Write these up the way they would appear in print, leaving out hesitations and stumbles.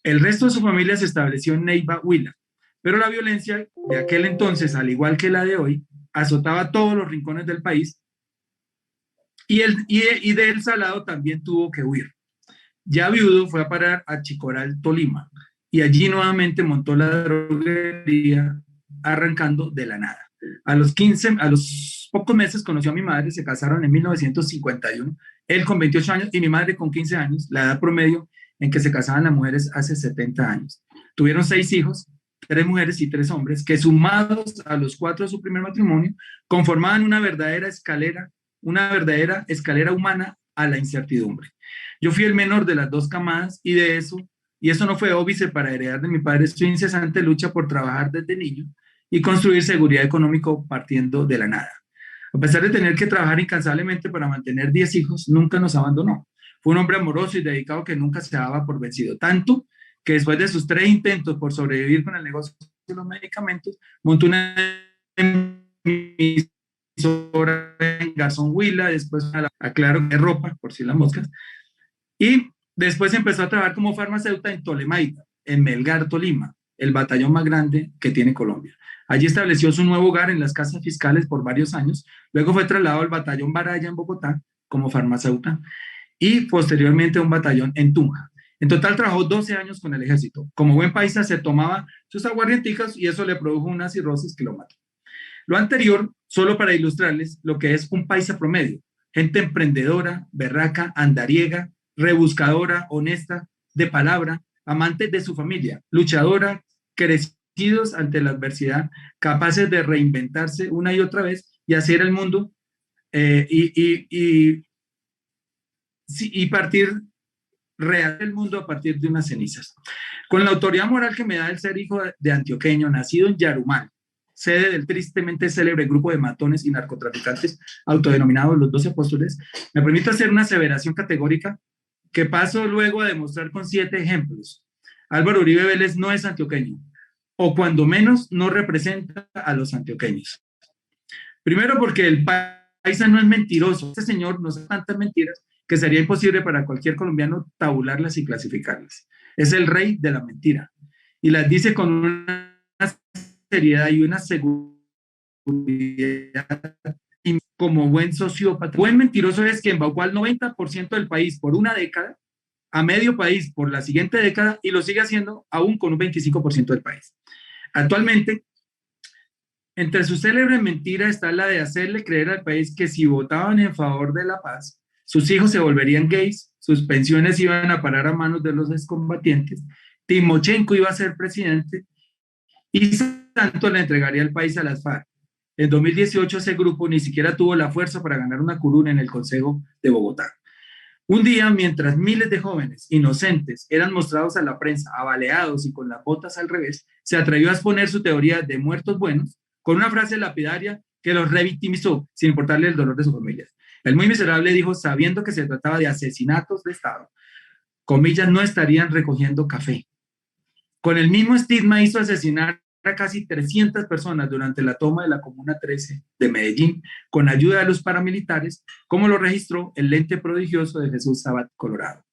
El resto de su familia se estableció en Neiva, Huila, pero la violencia de aquel entonces, al igual que la de hoy, azotaba todos los rincones del país y de El Salado también tuvo que huir. Ya viudo fue a parar a Chicoral, Tolima, y allí nuevamente montó la droguería arrancando de la nada. A los pocos meses conoció a mi madre, se casaron en 1951, él con 28 años y mi madre con 15 años, la edad promedio en que se casaban las mujeres hace 70 años. Tuvieron 6 hijos, 3 mujeres y 3 hombres, que sumados a los 4 de su primer matrimonio, conformaban una verdadera escalera humana a la incertidumbre. Yo fui el menor de las 2 camadas y eso no fue óbice para heredar de mi padre su incesante lucha por trabajar desde niño y construir seguridad económica partiendo de la nada. A pesar de tener que trabajar incansablemente para mantener 10 hijos, nunca nos abandonó. Fue un hombre amoroso y dedicado que nunca se daba por vencido, tanto que después de sus 3 intentos por sobrevivir con el negocio de los medicamentos, montó una emisora en Garzón Huila, después aclaro de ropa, por si las moscas, y después empezó a trabajar como farmacéutica en Tolemaida, en Melgar, Tolima, el batallón más grande que tiene Colombia. Allí estableció su nuevo hogar en las casas fiscales por varios años. Luego fue trasladado al batallón Baraya en Bogotá como farmacéutica y posteriormente a un batallón en Tunja. En total trabajó 12 años con el ejército. Como buen paisa se tomaba sus aguardienticas y eso le produjo una cirrosis que lo mató. Lo anterior, solo para ilustrarles lo que es un paisa promedio. Gente emprendedora, berraca, andariega, rebuscadora, honesta, de palabra, amante de su familia, luchadora, crecidos ante la adversidad, capaces de reinventarse una y otra vez y hacer el mundo eh, y, y, y, y partir real el mundo a partir de unas cenizas. Con la autoridad moral que me da el ser hijo de antioqueño, nacido en Yarumal, sede del tristemente célebre grupo de matones y narcotraficantes autodenominados los 12 apóstoles, me permite hacer una aseveración categórica que paso luego a demostrar con 7 ejemplos. Álvaro Uribe Vélez no es antioqueño, o cuando menos no representa a los antioqueños. Primero porque el paisa no es mentiroso, este señor no hace tantas mentiras que sería imposible para cualquier colombiano tabularlas y clasificarlas. Es el rey de la mentira y las dice con una seriedad y una seguridad como buen sociópata. Buen mentiroso es quien embaucó al 90% del país por una década, a medio país por la siguiente década y lo sigue haciendo aún con un 25% del país. Actualmente, entre sus célebres mentiras está la de hacerle creer al país que si votaban en favor de la paz, sus hijos se volverían gays, sus pensiones iban a parar a manos de los excombatientes, Timochenko iba a ser presidente y Santos le entregaría el país a las FARC. En 2018 ese grupo ni siquiera tuvo la fuerza para ganar una curul en el Consejo de Bogotá. Un día, mientras miles de jóvenes inocentes eran mostrados a la prensa, abaleados y con las botas al revés, se atrevió a exponer su teoría de muertos buenos con una frase lapidaria que los revictimizó sin importarle el dolor de sus familias. El muy miserable dijo, sabiendo que se trataba de asesinatos de Estado, comillas, no estarían recogiendo café. Con el mismo estigma hizo asesinar a casi 300 personas durante la toma de la Comuna 13 de Medellín con ayuda de los paramilitares, como lo registró el lente prodigioso de Jesús Sabat Colorado.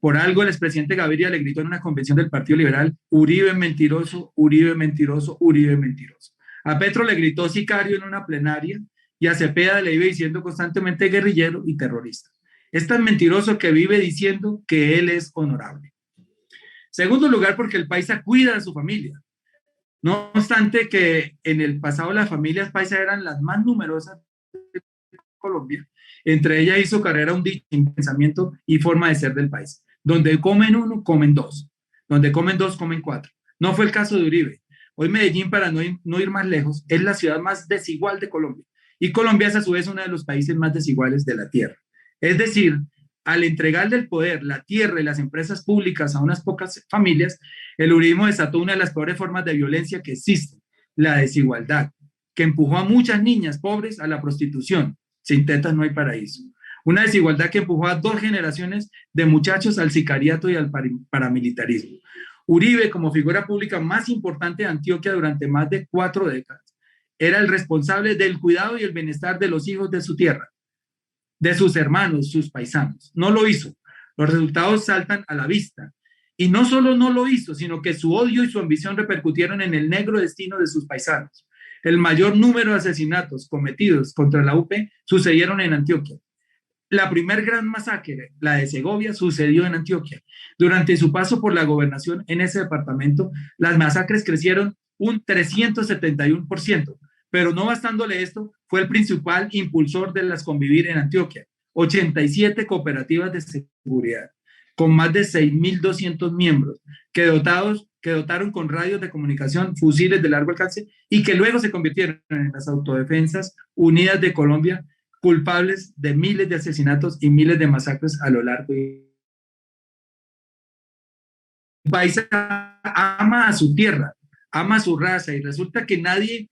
Por algo el expresidente Gaviria le gritó en una convención del Partido Liberal, Uribe mentiroso, Uribe mentiroso, Uribe mentiroso. A Petro le gritó sicario en una plenaria y a Cepeda le iba diciendo constantemente guerrillero y terrorista. Es tan mentiroso que vive diciendo que él es honorable. Segundo lugar, porque el paisa cuida a su familia. No obstante que en el pasado las familias paisas eran las más numerosas de Colombia, entre ellas hizo carrera un dicho, pensamiento y forma de ser del país. Donde comen uno, comen dos. Donde comen dos, comen cuatro. No fue el caso de Uribe. Hoy Medellín, para no ir más lejos, es la ciudad más desigual de Colombia. Y Colombia es a su vez uno de los países más desiguales de la tierra. Es decir, al entregarle el poder, la tierra y las empresas públicas a unas pocas familias, el uribismo desató una de las peores formas de violencia que existen, la desigualdad, que empujó a muchas niñas pobres a la prostitución. Sin tetas no hay paraíso. Una desigualdad que empujó a 2 generaciones de muchachos al sicariato y al paramilitarismo. Uribe, como figura pública más importante de Antioquia durante más de 4 décadas, era el responsable del cuidado y el bienestar de los hijos de su tierra, de sus hermanos, sus paisanos. No lo hizo. Los resultados saltan a la vista. Y no solo no lo hizo, sino que su odio y su ambición repercutieron en el negro destino de sus paisanos. El mayor número de asesinatos cometidos contra la UP sucedieron en Antioquia. La primer gran masacre, la de Segovia, sucedió en Antioquia. Durante su paso por la gobernación en ese departamento, las masacres crecieron un 371%, pero no bastándole esto, fue el principal impulsor de las convivir en Antioquia. 87 cooperativas de seguridad, con más de 6.200 miembros, que dotaron con radios de comunicación, fusiles de largo alcance y que luego se convirtieron en las Autodefensas Unidas de Colombia, culpables de miles de asesinatos y miles de masacres a lo largo de... El país ama a su tierra, ama a su raza y resulta que nadie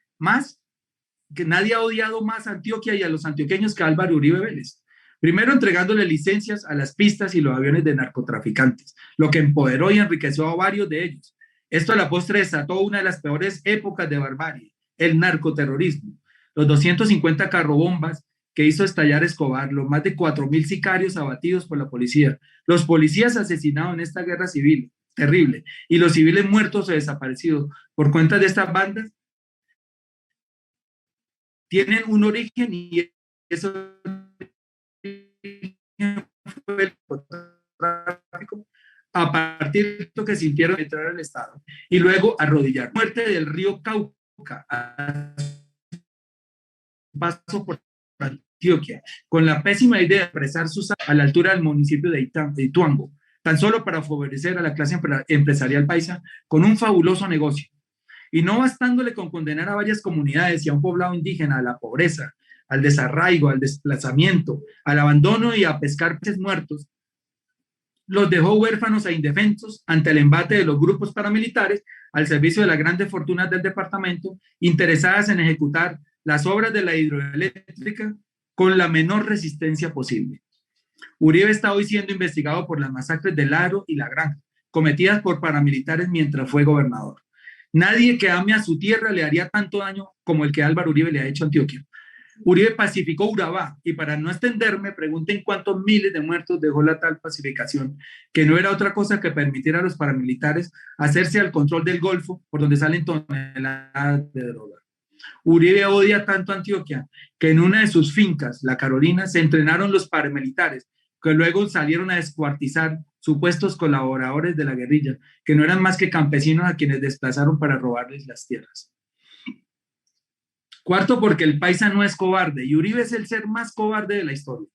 ha odiado más a Antioquia y a los antioqueños que Álvaro Uribe Vélez. Primero entregándole licencias a las pistas y los aviones de narcotraficantes, lo que empoderó y enriqueció a varios de ellos. Esto a la postre desató una de las peores épocas de barbarie, el narcoterrorismo. Los 250 carrobombas que hizo estallar Escobar, los más de 4.000 sicarios abatidos por la policía, los policías asesinados en esta guerra civil terrible y los civiles muertos o desaparecidos por cuenta de estas bandas tienen un origen y eso fue el tráfico a partir de lo que sintieron entrar al Estado y luego arrodillar. Muerte del río Cauca a paso por Antioquia, con la pésima idea de expresar sus a la altura del municipio de Ituango, tan solo para favorecer a la clase empresarial paisa con un fabuloso negocio. Y no bastándole con condenar a varias comunidades y a un poblado indígena a la pobreza, al desarraigo, al desplazamiento, al abandono y a pescar peces muertos, los dejó huérfanos e indefensos ante el embate de los grupos paramilitares al servicio de las grandes fortunas del departamento, interesadas en ejecutar las obras de la hidroeléctrica con la menor resistencia posible. Uribe está hoy siendo investigado por las masacres del Aro y La Granja, cometidas por paramilitares mientras fue gobernador. Nadie que ame a su tierra le haría tanto daño como el que Álvaro Uribe le ha hecho a Antioquia. Uribe pacificó Urabá y para no extenderme, pregunten cuántos miles de muertos dejó la tal pacificación, que no era otra cosa que permitir a los paramilitares hacerse al control del Golfo por donde salen toneladas de droga. Uribe odia tanto a Antioquia que en una de sus fincas, La Carolina, se entrenaron los paramilitares que luego salieron a descuartizar supuestos colaboradores de la guerrilla, que no eran más que campesinos a quienes desplazaron para robarles las tierras. Cuarto, porque el paisa no es cobarde y Uribe es el ser más cobarde de la historia.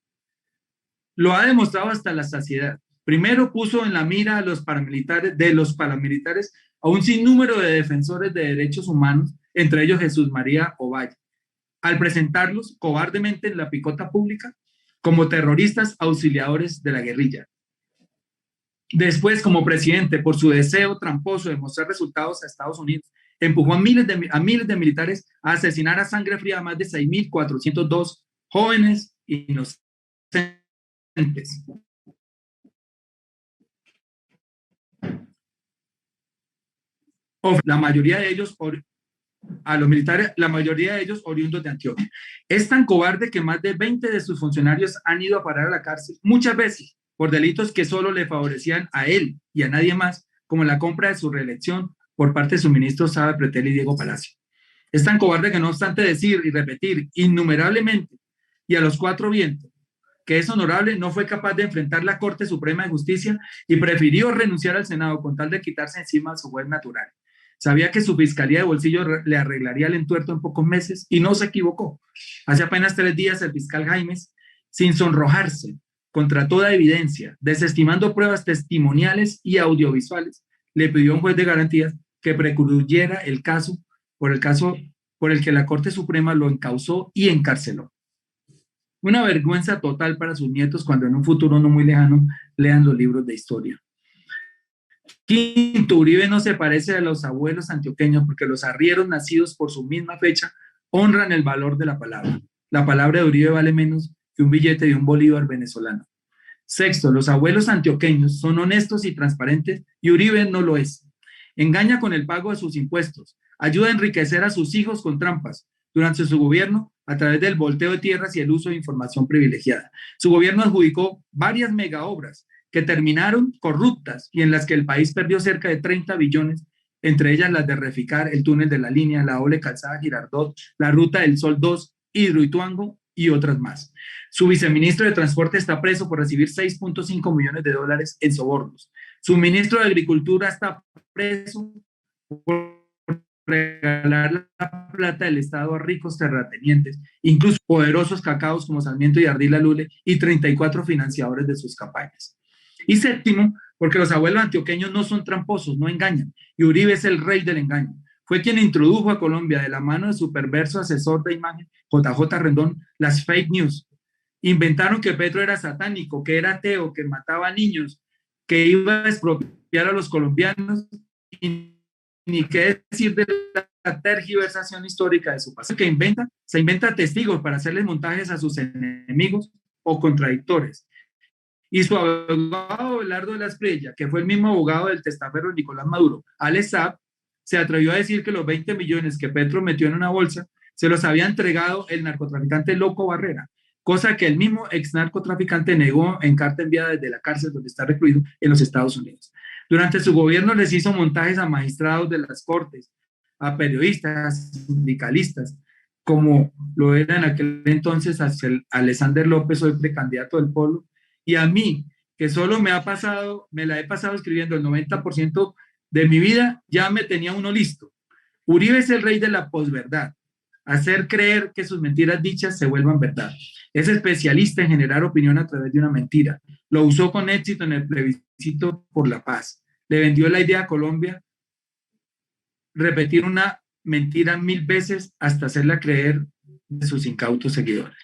Lo ha demostrado hasta la saciedad. Primero puso en la mira a los paramilitares a un sinnúmero de defensores de derechos humanos, entre ellos Jesús María Ovalle, al presentarlos cobardemente en la picota pública como terroristas auxiliadores de la guerrilla. Después, como presidente, por su deseo tramposo de mostrar resultados a Estados Unidos, empujó a miles de militares a asesinar a sangre fría a más de 6.402 jóvenes inocentes. La mayoría de ellos oriundos de Antioquia. Es tan cobarde que más de 20 de sus funcionarios han ido a parar a la cárcel muchas veces por delitos que solo le favorecían a él y a nadie más, como la compra de su reelección por parte de su ministro Saba Pretel y Diego Palacio. Es tan cobarde que no obstante decir y repetir innumerablemente y a los cuatro vientos que es honorable, no fue capaz de enfrentar la Corte Suprema de Justicia y prefirió renunciar al Senado con tal de quitarse encima a su juez natural. Sabía que su fiscalía de bolsillo le arreglaría el entuerto en pocos meses y no se equivocó. Hace apenas 3 días el fiscal Jaimes, sin sonrojarse, contra toda evidencia, desestimando pruebas testimoniales y audiovisuales, le pidió a un juez de garantías que precluyera el caso por el que la Corte Suprema lo encausó y encarceló. Una vergüenza total para sus nietos cuando en un futuro no muy lejano lean los libros de historia. Quinto, Uribe no se parece a los abuelos antioqueños porque los arrieros nacidos por su misma fecha honran el valor de la palabra. La palabra de Uribe vale menos que un billete de un bolívar venezolano. Sexto, los abuelos antioqueños son honestos y transparentes y Uribe no lo es. Engaña con el pago de sus impuestos, ayuda a enriquecer a sus hijos con trampas. Durante su gobierno, a través del volteo de tierras y el uso de información privilegiada. Su gobierno adjudicó varias megaobras que terminaron corruptas y en las que el país perdió cerca de 30 billones, entre ellas las de Reficar, el túnel de la línea, la doble calzada Girardot, la ruta del Sol 2, Hidroituango y otras más. Su viceministro de Transporte está preso por recibir 6.5 millones de dólares en sobornos. Su ministro de Agricultura está preso por regalar la plata del Estado a ricos terratenientes, incluso poderosos cacaos como Sarmiento y Ardila Lule y 34 financiadores de sus campañas. Y séptimo, porque los abuelos antioqueños no son tramposos, no engañan, y Uribe es el rey del engaño. Fue quien introdujo a Colombia de la mano de su perverso asesor de imagen, JJ Rendón, las fake news. Inventaron que Petro era satánico, que era ateo, que mataba niños, que iba a expropiar a los colombianos y ni qué decir de la tergiversación histórica de su pasado, que se inventa testigos para hacerles montajes a sus enemigos o contradictores. Y su abogado Belardo de la Espriella, que fue el mismo abogado del testaferro Nicolás Maduro, Alex Saab, se atrevió a decir que los 20 millones que Petro metió en una bolsa se los había entregado el narcotraficante Loco Barrera, cosa que el mismo ex narcotraficante negó en carta enviada desde la cárcel donde está recluido en los Estados Unidos. Durante su gobierno les hizo montajes a magistrados de las cortes, a periodistas, sindicalistas, como lo era en aquel entonces Alexander López, hoy precandidato del Polo, y a mí, que solo me la he pasado escribiendo el 90% de mi vida, ya me tenía uno listo. Uribe es el rey de la posverdad, hacer creer que sus mentiras dichas se vuelvan verdad. Es especialista en generar opinión a través de una mentira. Lo usó con éxito en el plebiscito por la paz. Le vendió la idea a Colombia, repetir una mentira 1000 veces hasta hacerla creer de sus incautos seguidores.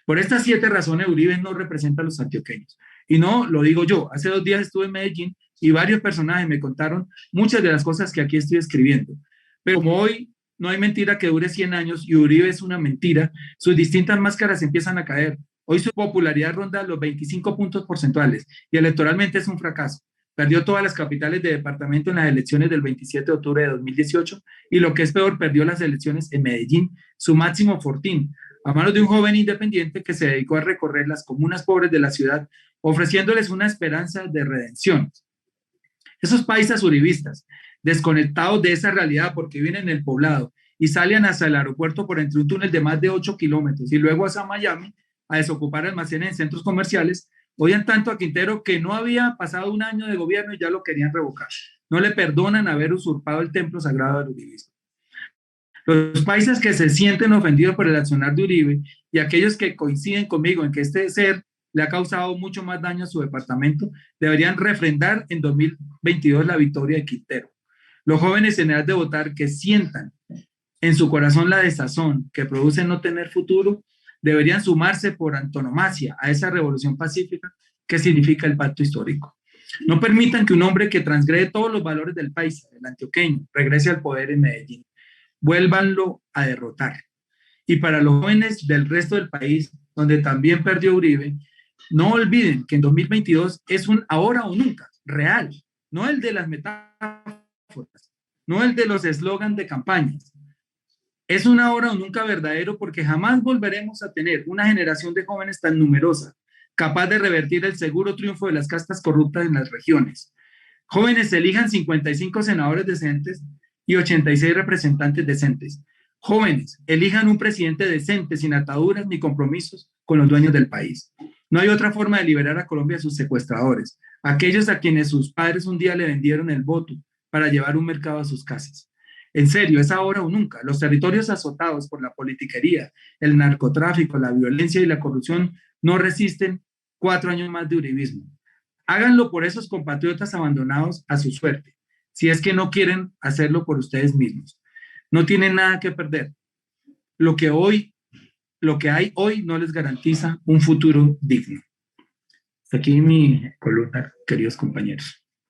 Por estas 7 razones, Uribe no representa a los antioqueños. Y no lo digo yo. Hace 2 días estuve en Medellín y varios personajes me contaron muchas de las cosas que aquí estoy escribiendo. Pero como hoy no hay mentira que dure 100 años y Uribe es una mentira, sus distintas máscaras empiezan a caer. Hoy su popularidad ronda los 25 puntos porcentuales y electoralmente es un fracaso. Perdió todas las capitales de departamento en las elecciones del 27 de octubre de 2018 y lo que es peor, perdió las elecciones en Medellín, su máximo fortín, a manos de un joven independiente que se dedicó a recorrer las comunas pobres de la ciudad, ofreciéndoles una esperanza de redención. Esos paisas uribistas, desconectados de esa realidad porque viven en el poblado y salen hasta el aeropuerto por entre un túnel de más de 8 kilómetros y luego hasta Miami a desocupar almacenes en centros comerciales, odian tanto a Quintero que no había pasado un año de gobierno y ya lo querían revocar. No le perdonan haber usurpado el templo sagrado del uribismo. Los paisas que se sienten ofendidos por el accionar de Uribe y aquellos que coinciden conmigo en que este ser le ha causado mucho más daño a su departamento, deberían refrendar en 2022 la victoria de Quintero. Los jóvenes en edad de votar que sientan en su corazón la desazón que produce no tener futuro, deberían sumarse por antonomasia a esa revolución pacífica que significa el pacto histórico. No permitan que un hombre que transgrede todos los valores del país, el antioqueño, regrese al poder en Medellín. Vuélvanlo a derrotar. Y para los jóvenes del resto del país, donde también perdió Uribe, no olviden que en 2022 es un ahora o nunca, real, no el de las metáforas, no el de los eslogans de campañas. Es un ahora o nunca verdadero porque jamás volveremos a tener una generación de jóvenes tan numerosa, capaz de revertir el seguro triunfo de las castas corruptas en las regiones. Jóvenes elijan 55 senadores decentes y 86 representantes decentes. Jóvenes, elijan un presidente decente, sin ataduras ni compromisos con los dueños del país. No hay otra forma de liberar a Colombia de sus secuestradores, aquellos a quienes sus padres un día le vendieron el voto para llevar un mercado a sus casas. En serio, es ahora o nunca. Los territorios azotados por la politiquería, el narcotráfico, la violencia y la corrupción no resisten 4 años más de uribismo. Háganlo por esos compatriotas abandonados a su suerte, si es que no quieren hacerlo por ustedes mismos. No tienen nada que perder. Lo que hay hoy no les garantiza un futuro digno. Hasta aquí mi columna, queridos compañeros.